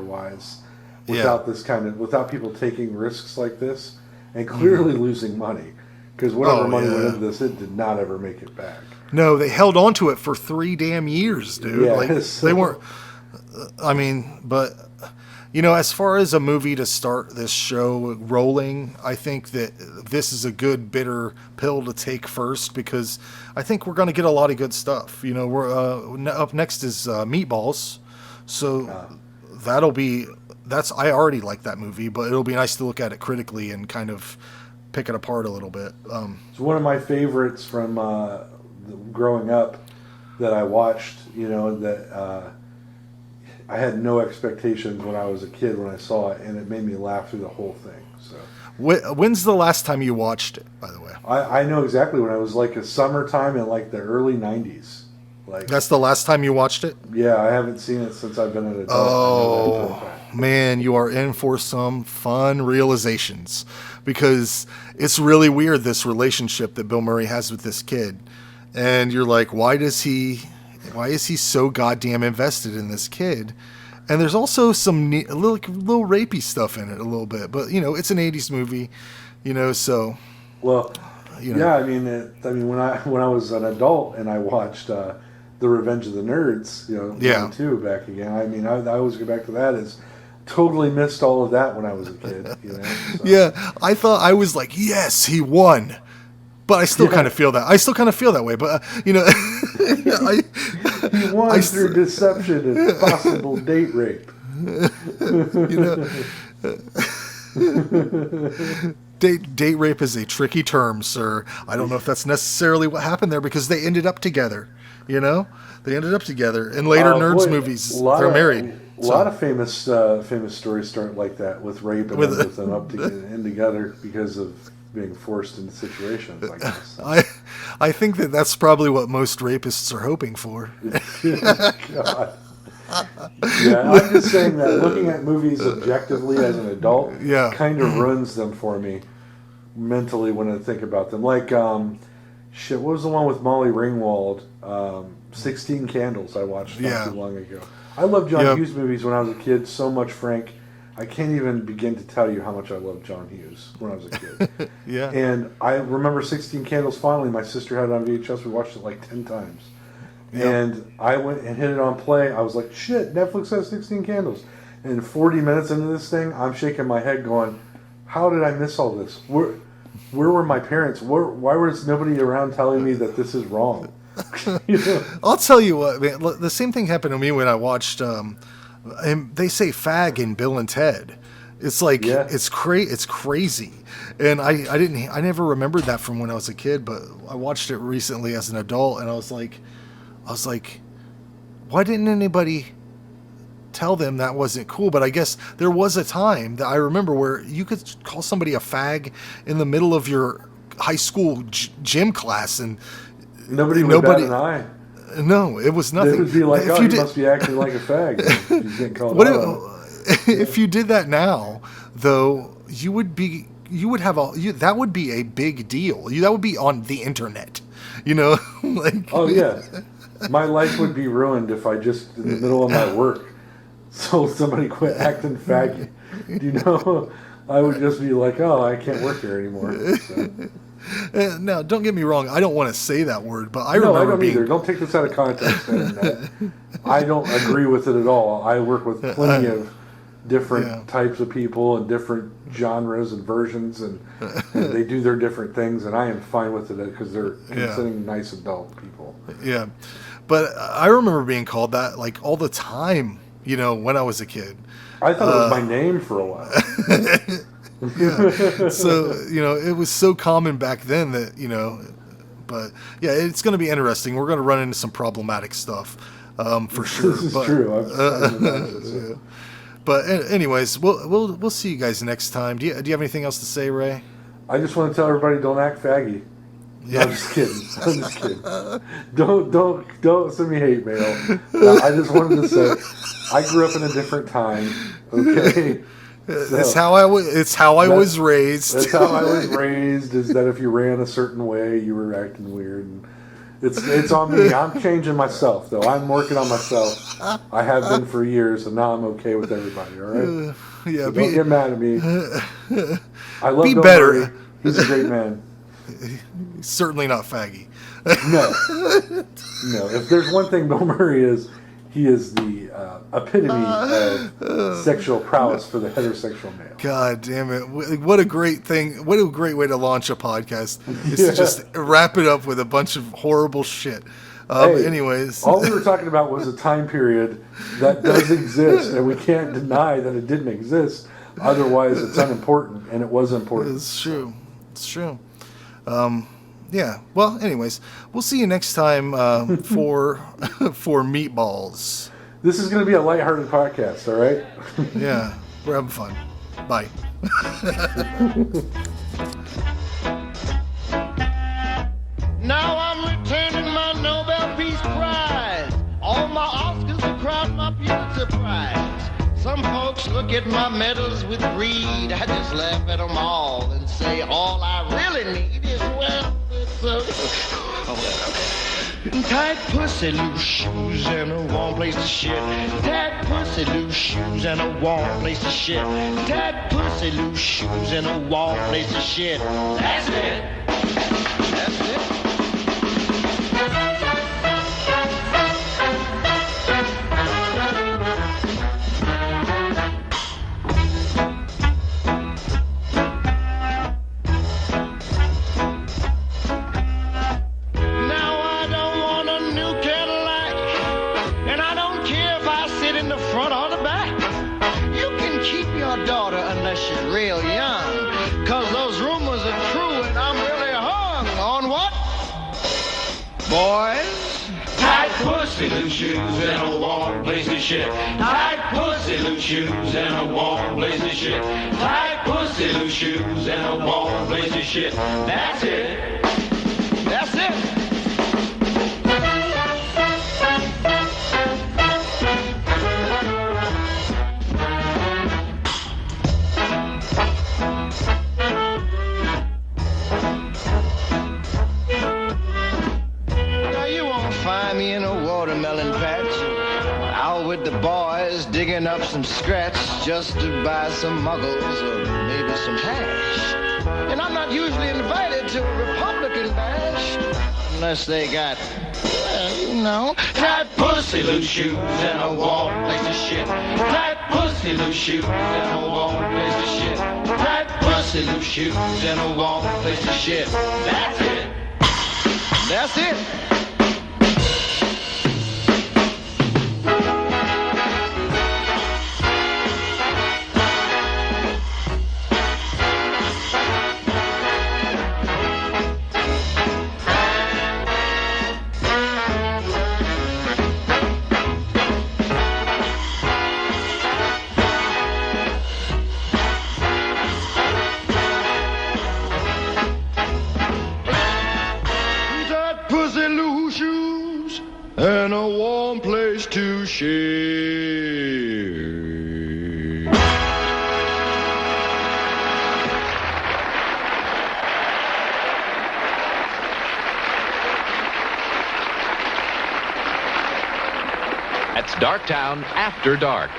wise without this without people taking risks like this and clearly losing money, because whatever money went into this, it did not ever make it back. No, they held on to it for 3 damn years, dude. Yeah, like they weren't. I mean, but. You know, as far as a movie to start this show rolling, I think that this is a good bitter pill to take first, because I think we're going to get a lot of good stuff. You know, we're up next is Meatballs, so I already like that movie, but it'll be nice to look at it critically and kind of pick it apart a little bit. It's one of my favorites from growing up that I watched. You know that. I had no expectations when I was a kid when I saw it, and it made me laugh through the whole thing. So, when's the last time you watched it, by the way? I know exactly when. I was like a summertime in like the early 90s. Like, that's the last time you watched it? Yeah, I haven't seen it since I've been an adult. Oh, man, you are in for some fun realizations, because it's really weird, this relationship that Bill Murray has with this kid. And you're like, why is he so goddamn invested in this kid? And there's also some little rapey stuff in it a little bit, but you know, it's an 80s movie, you know, so. Well, you know. Yeah, I mean, when I was an adult and I watched The Revenge of the Nerds, you know, 2 back again. I mean, I always go back to that as totally missed all of that when I was a kid, you know. So. Yeah, I thought, I was like, yes, he won. But I still kind of feel that. I still kind of feel that way. But, you know. He won through deception and possible date rape. You know. Date rape is a tricky term, sir. I don't know if that's necessarily what happened there, because they ended up together. You know? They ended up together. In later Nerds movies, they're married. A lot of famous stories start like that, with rape and with them up in together because of being forced into situations like this. I think that's probably what most rapists are hoping for. God. Yeah, I'm just saying that looking at movies objectively as an adult kind of ruins them for me mentally when I think about them. Like, what was the one with Molly Ringwald? 16 Candles I watched not too long ago. I loved John Hughes movies when I was a kid so much, Frank. I can't even begin to tell you how much I loved John Hughes when I was a kid. And I remember 16 Candles fondly. My sister had it on VHS. We watched it like 10 times. And I went and hit it on play. I was like, shit, Netflix has 16 Candles. And 40 minutes into this thing, I'm shaking my head going, how did I miss all this? Where were my parents? Why was nobody around telling me that this is wrong? You know? I'll tell you what, man, the same thing happened to me when I watched, and they say fag in Bill and Ted. It's like, it's crazy. And I never remembered that from when I was a kid, but I watched it recently as an adult, and I was like, why didn't anybody tell them that wasn't cool? But I guess there was a time that I remember where you could call somebody a fag in the middle of your high school gym class, and nobody would bat an eye. No, it was nothing. They would be like, you must be acting like a fag. You get called out. If you did that now, though, that would be a big deal. That would be on the internet, you know? Like, oh yeah, my life would be ruined if I just in the middle of my work told somebody quit acting faggy. You know, I would just be like, oh, I can't work here anymore. So. Now, don't get me wrong. I don't want to say that word, but I remember. I don't either. Don't take this out of context. I don't agree with it at all. I work with plenty of different types of people and different genres and versions, and they do their different things, and I am fine with it because they're considering nice adult people. Yeah, but I remember being called that like all the time. You know, when I was a kid. I thought it was my name for a while. So, you know, it was so common back then that, you know, but yeah, it's going to be interesting. We're going to run into some problematic stuff, for sure. This is true. But anyways, we'll see you guys next time. Do you have anything else to say, Ray? I just want to tell everybody, don't act faggy. Yeah. No, I'm just kidding. Don't send me hate mail. No, I just wanted to say, I grew up in a different time. Okay. So, it's how I was raised. That's how I was raised. Is that if you ran a certain way, you were acting weird. And it's on me. I'm changing myself, though. I'm working on myself. I have been for years, and now I'm okay with everybody. All right. So don't get mad at me. I love Bill Murray. He's a great man. He's certainly not faggy. No. If there's one thing Bill Murray is, he is the epitome of sexual prowess for the heterosexual male. God damn it. What a great thing. What a great way to launch a podcast. Is to just wrap it up with a bunch of horrible shit. Anyways. All we were talking about was a time period that does exist, and we can't deny that it didn't exist. Otherwise, it's unimportant, and it was important. It's true. Yeah. Well, anyways, we'll see you next time for Meatballs. This is going to be a lighthearted podcast, all right? Yeah. We're having fun. Bye. Now I'm returning my Nobel Peace Prize. All my Oscars across my Pulitzer Prize. Some folks look at my medals with greed. I just laugh at them all and say all I really need is tight pussy, loose shoes, and a warm place to shit. Tight pussy, loose shoes, and a warm place to shit. Tight pussy, loose shoes, and a warm place to shit. That's it. That's it. She's real young, 'cause those rumors are true and I'm really hung on what? Boys? Tight pussy, loose shoes, and a warm place to shit. Tight pussy, loose shoes, and a warm place to shit. Tight pussy, loose shoes, and a warm place to shit. That's it. That's it. while with the boys digging up some scratch just to buy some muggles or maybe some hash. And I'm not usually invited to a Republican bash unless they got, well, you know, tight pussy, loose shoes, and a warm place to shit. Tight pussy, loose shoes, and a warm place to shit. Tight pussy, loose shoes, and a warm place to shit. That's it. That's it. And a warm place to share. That's Darktown After Dark.